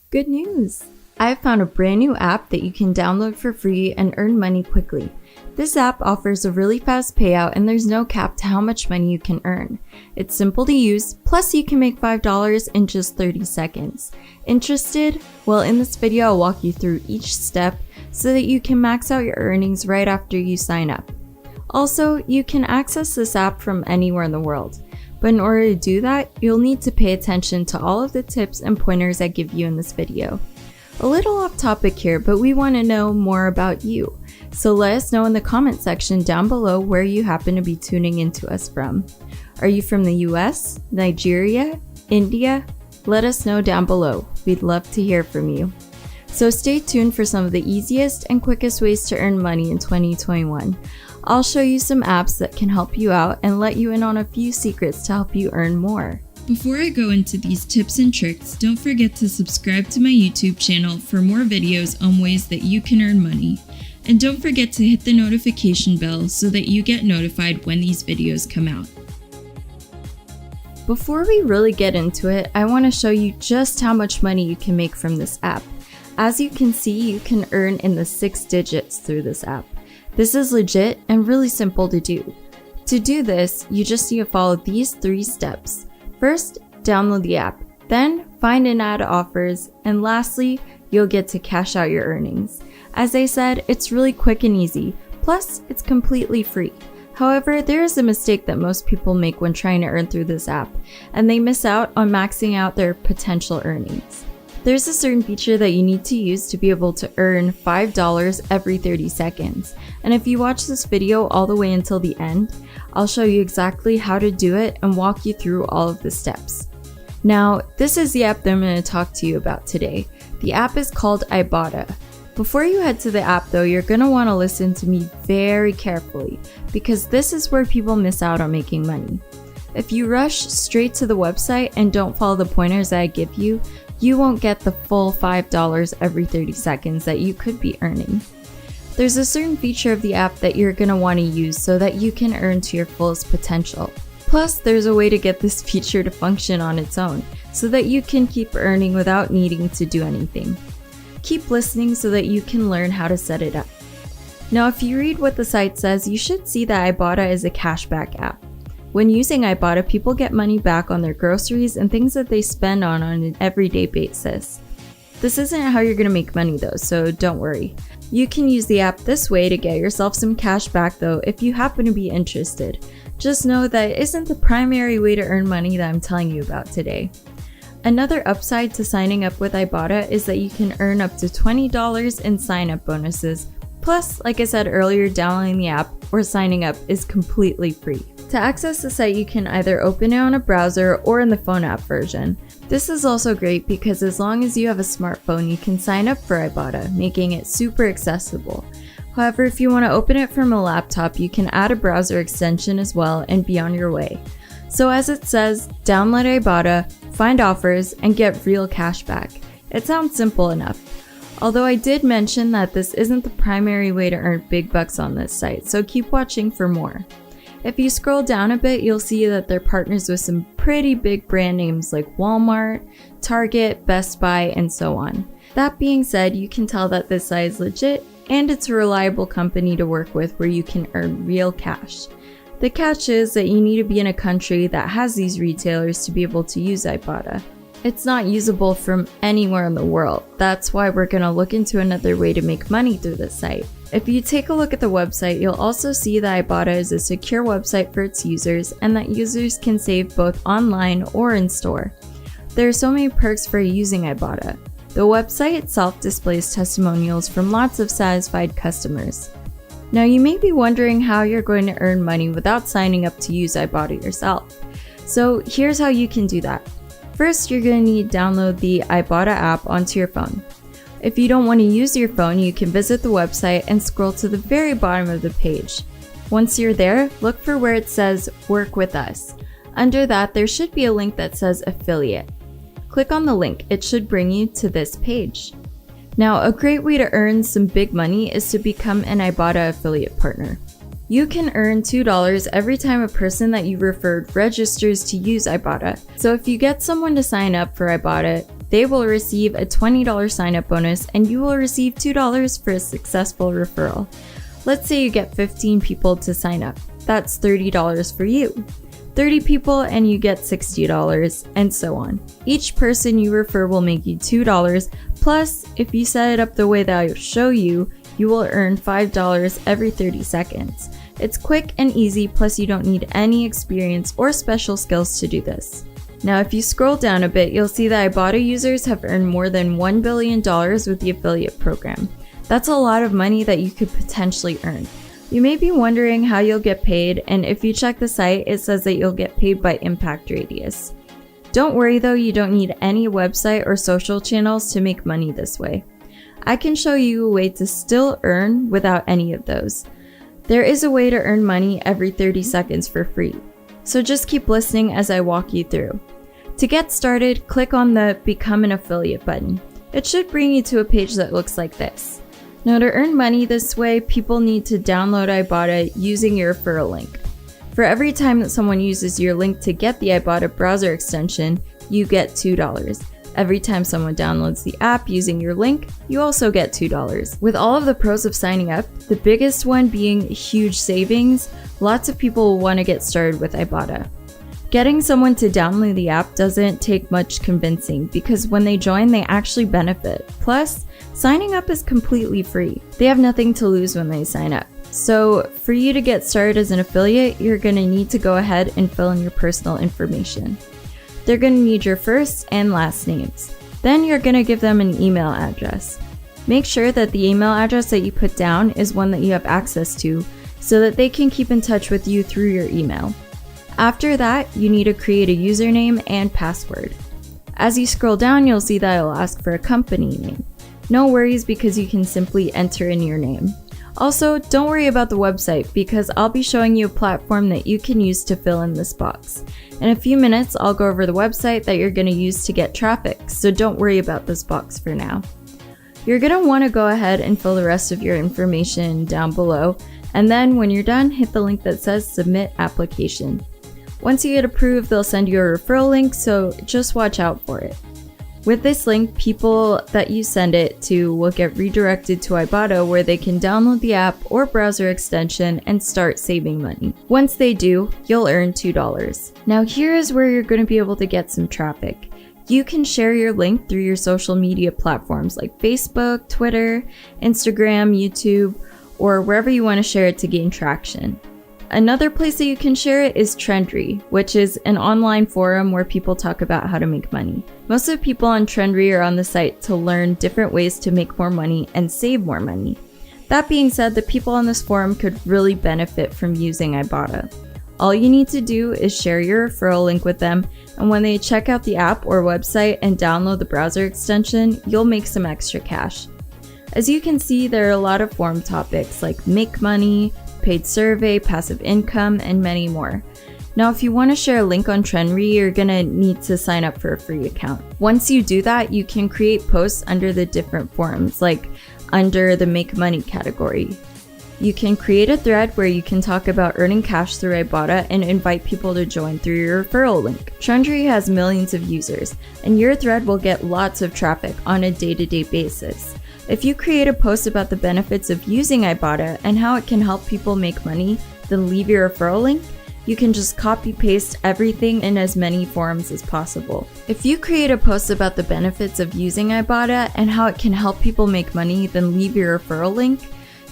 Good news! I've found a brand new app that you can download for free and earn money quickly. This app offers a really fast payout and there's no cap to how much money you can earn. It's simple to use, plus you can make $5 in just 30 seconds. Interested? Well, in this video I'll walk you through each step so that you can max out your earnings right after you sign up. Also, you can access this app from anywhere in the world. But in order to do that, you'll need to pay attention to all of the tips and pointers I give you in this video. A little off topic here, but we want to know more about you. So let us know in the comment section down below where you happen to be tuning into us from. Are you from the US, Nigeria, India? Let us know down below. We'd love to hear from you. So stay tuned for some of the easiest and quickest ways to earn money in 2021. I'll show you some apps that can help you out and let you in on a few secrets to help you earn more. Before I go into these tips and tricks, don't forget to subscribe to my YouTube channel for more videos on ways that you can earn money. And don't forget to hit the notification bell so that you get notified when these videos come out. Before we really get into it, I want to show you just how much money you can make from this app. As you can see, you can earn in the 6 digits through this app. This is legit and really simple to do. To do this, you just need to follow these 3 steps. First, download the app, then find and add offers, and lastly, you'll get to cash out your earnings. As I said, it's really quick and easy, plus it's completely free. However, there is a mistake that most people make when trying to earn through this app, and they miss out on maxing out their potential earnings. There's a certain feature that you need to use to be able to earn $5 every 30 seconds. And if you watch this video all the way until the end, I'll show you exactly how to do it and walk you through all of the steps. Now, this is the app that I'm going to talk to you about today. The app is called Ibotta. Before you head to the app though, you're going to want to listen to me very carefully because this is where people miss out on making money. If you rush straight to the website and don't follow the pointers that I give you, you won't get the full $5 every 30 seconds that you could be earning. There's a certain feature of the app that you're going to want to use so that you can earn to your fullest potential. Plus, there's a way to get this feature to function on its own so that you can keep earning without needing to do anything. Keep listening so that you can learn how to set it up. Now, if you read what the site says, you should see that Ibotta is a cashback app. When using Ibotta, people get money back on their groceries and things that they spend on an everyday basis. This isn't how you're going to make money though, so don't worry. You can use the app this way to get yourself some cash back though if you happen to be interested. Just know that it isn't the primary way to earn money that I'm telling you about today. Another upside to signing up with Ibotta is that you can earn up to $20 in sign-up bonuses. Plus, like I said earlier, downloading the app or signing up is completely free. To access the site, you can either open it on a browser or in the phone app version. This is also great because as long as you have a smartphone, you can sign up for Ibotta, making it super accessible. However, if you want to open it from a laptop, you can add a browser extension as well and be on your way. So as it says, download Ibotta, find offers, and get real cash back. It sounds simple enough. Although I did mention that this isn't the primary way to earn big bucks on this site, so keep watching for more. If you scroll down a bit, you'll see that they're partners with some pretty big brand names like Walmart, Target, Best Buy, and so on. That being said, you can tell that this site is legit and it's a reliable company to work with where you can earn real cash. The catch is that you need to be in a country that has these retailers to be able to use Ibotta. It's not usable from anywhere in the world. That's why we're going to look into another way to make money through this site. If you take a look at the website, you'll also see that Ibotta is a secure website for its users and that users can save both online or in store. There are so many perks for using Ibotta. The website itself displays testimonials from lots of satisfied customers. Now you may be wondering how you're going to earn money without signing up to use Ibotta yourself. So here's how you can do that. First, you're going to need to download the Ibotta app onto your phone. If you don't want to use your phone, you can visit the website and scroll to the very bottom of the page. Once you're there, look for where it says Work with Us. Under that, there should be a link that says Affiliate. Click on the link, it should bring you to this page. Now, a great way to earn some big money is to become an Ibotta affiliate partner. You can earn $2 every time a person that you referred registers to use Ibotta. So if you get someone to sign up for Ibotta, They will receive a $20 sign-up bonus, and you will receive $2 for a successful referral. Let's say you get 15 people to sign up. That's $30 for you. 30 people and you get $60, and so on. Each person you refer will make you $2, plus if you set it up the way that I'll show you, you will earn $5 every 30 seconds. It's quick and easy, plus you don't need any experience or special skills to do this. Now if you scroll down a bit, you'll see that Ibotta users have earned more than $1 billion with the affiliate program. That's a lot of money that you could potentially earn. You may be wondering how you'll get paid, and if you check the site, it says that you'll get paid by impact radius. Don't worry though, you don't need any website or social channels to make money this way. I can show you a way to still earn without any of those. There is a way to earn money every 30 seconds for free, so just keep listening as I walk you through. To get started, click on the Become an Affiliate button. It should bring you to a page that looks like this. Now to earn money this way, people need to download Ibotta using your referral link. For every time that someone uses your link to get the Ibotta browser extension, you get $2. Every time someone downloads the app using your link, you also get $2. With all of the pros of signing up, the biggest one being huge savings, lots of people will want to get started with Ibotta. Getting someone to download the app doesn't take much convincing because when they join, they actually benefit. Plus, signing up is completely free. They have nothing to lose when they sign up. So for you to get started as an affiliate, you're going to need to go ahead and fill in your personal information. They're going to need your first and last names. Then you're going to give them an email address. Make sure that the email address that you put down is one that you have access to so that they can keep in touch with you through your email. After that, you need to create a username and password. As you scroll down, you'll see that it'll ask for a company name. No worries because you can simply enter in your name. Also, don't worry about the website because I'll be showing you a platform that you can use to fill in this box. In a few minutes, I'll go over the website that you're going to use to get traffic, so don't worry about this box for now. You're going to want to go ahead and fill the rest of your information down below, and then when you're done, hit the link that says Submit Application. Once you get approved, they'll send you a referral link, so just watch out for it. With this link, people that you send it to will get redirected to Ibotta where they can download the app or browser extension and start saving money. Once they do, you'll earn $2. Now here is where you're going to be able to get some traffic. You can share your link through your social media platforms like Facebook, Twitter, Instagram, YouTube, or wherever you want to share it to gain traction. Another place that you can share it is Trendry, which is an online forum where people talk about how to make money. Most of the people on Trendry are on the site to learn different ways to make more money and save more money. That being said, the people on this forum could really benefit from using Ibotta. All you need to do is share your referral link with them, and when they check out the app or website and download the browser extension, you'll make some extra cash. As you can see, there are a lot of forum topics like make money, paid survey, passive income, and many more. Now, if you want to share a link on Trendry, you're going to need to sign up for a free account. Once you do that, you can create posts under the different forums, like under the Make Money category. You can create a thread where you can talk about earning cash through Ibotta and invite people to join through your referral link. Trendry has millions of users, and your thread will get lots of traffic on a day-to-day basis. If you create a post about the benefits of using Ibotta and how it can help people make money, then leave your referral link, you can just copy-paste everything in as many forums as possible. If you create a post about the benefits of using Ibotta and how it can help people make money, then leave your referral link,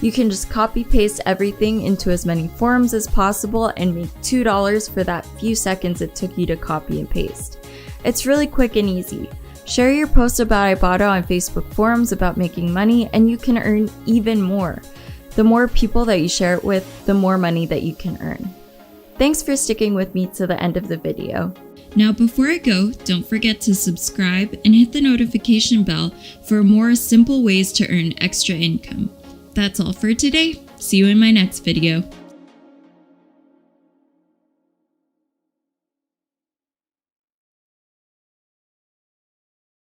you can just copy-paste everything into as many forums as possible and make $2 for that few seconds it took you to copy and paste. It's really quick and easy. Share your post about Ibotta on Facebook forums about making money, and you can earn even more. The more people that you share it with, the more money that you can earn. Thanks for sticking with me to the end of the video. Now before I go, don't forget to subscribe and hit the notification bell for more simple ways to earn extra income. That's all for today. See you in my next video.